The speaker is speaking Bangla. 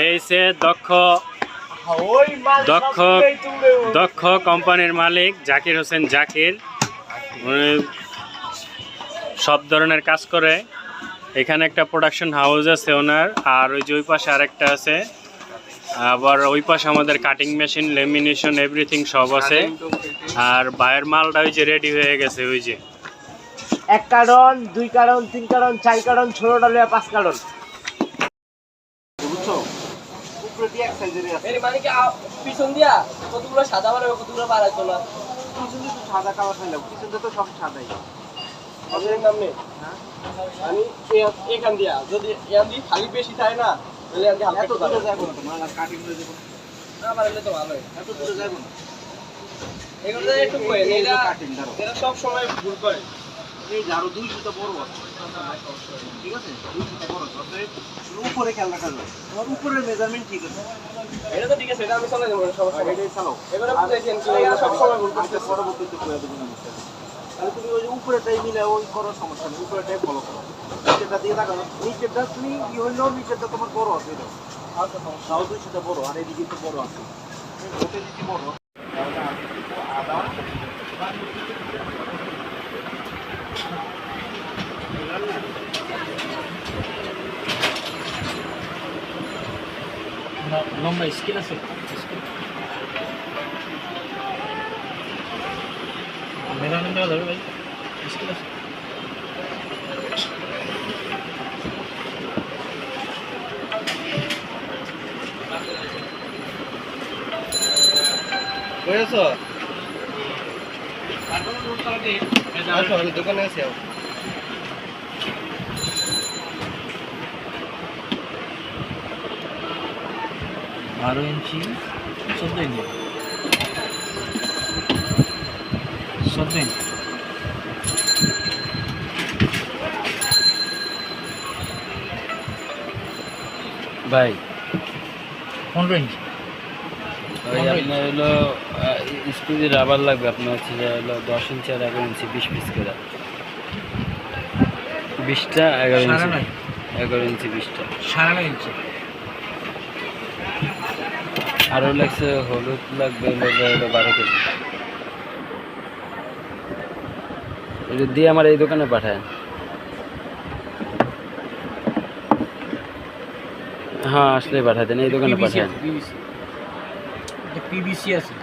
এই সে দক্ষ দক্ষ দক্ষ কোম্পানির মালিক জাকির হোসেন জাকির। উনি সব ধরনের কাজ করে। এখানে একটা প্রোডাকশন হাউস আছে ওনার, আর ওই যে ওই পাশে আরেকটা আছে, আবার ওই পাশে আমাদের কাটিং মেশিন, লেমিনেশন, এভরিথিং সব আছে। আর বাইরের মালটা ওই যে রেডি হয়ে গেছে, ওই যে 1 কার্টন 2 কার্টন 3 কার্টন 4 কার্টন 16টা লইয়া 5 কার্টন বুঝছো। উপরে দিয়ে এক সাইজেরই আছে এর মানে কি পিছন দিয়া কতগুলো সাদা বানাবে কতগুলো বাড়াইতো না। পিছন দিয়ে তো সাদা কালার খাইলাম, পিছন দিয়ে তো সব সাদাই। আমাদের নাম নেই হ্যাঁ, আমি এখান দিয়া যদি এখান দিয়ে খালি বেশি থাকে না তাহলে আমি হালকা একটু দূরে যাব না, মানে কাটিং করে দেব না, পারলে তো ভালোই এত দূরে যাব না। এগুলো একটু কই এটা কাটিং ধরো, এরা সব সময় ভুল করে। এই যারো 2 সুতা বড় আছে, ঠিক আছে 2 সুতা বড় আছে, উপরে খেয়াল রাখা যায়, তোমার উপরের মেজারমেন্ট ঠিক আছে। এটা তো ঠিক আছে, এটা আমি চালাই দেব, সমস্যা নেই, এটাই চালাও। এবারে বুঝাইছেন কি এরা সব সময় ভুল করতে, পরবর্তীতে কইয়া দেব না। তাহলে তুমি ওই উপরেটাই মিলে ওই করো, সমস্যা নেই, উপরেটাই ফলো করো। নিচেটা দিয়ে রাখো, নিচেটা তুমি কি হইলো, নিচেটা তোমার বড় আছে, এটা আচ্ছা সমস্যা, 2 সুতা বড় আর এদিকে তো বড় আছে, ওটা দিতে বড় তাহলে আমি একটু আদা লম্বা স্কেল আছে, মেজারমেন্ট দেওয়া যাবে ভাই, স্কেল আছে। বুঝেছো? আমি দোকানে আছি। 12 ইঞ্চি 14 ইঞ্চি 14 ইঞ্চি ভাই 15 ইঞ্চি। আপনার হলো স্কুলের রাবার লাগবে, আপনার হচ্ছে যে হলো 10 ইঞ্চি আর 11 ইঞ্চি 20 পিস করে, 20টা 11 ইঞ্চি 11 ইঞ্চি 20টা 9.5 ইঞ্চি। আরও লাগছে হলুদ লাগবে হলো 12 কেজি। এটা দিয়ে আমার এই দোকানে পাঠায়। হ্যাঁ আসলে পাঠায় দেন, এই দোকানে পাঠায়। পিবিসি আছে।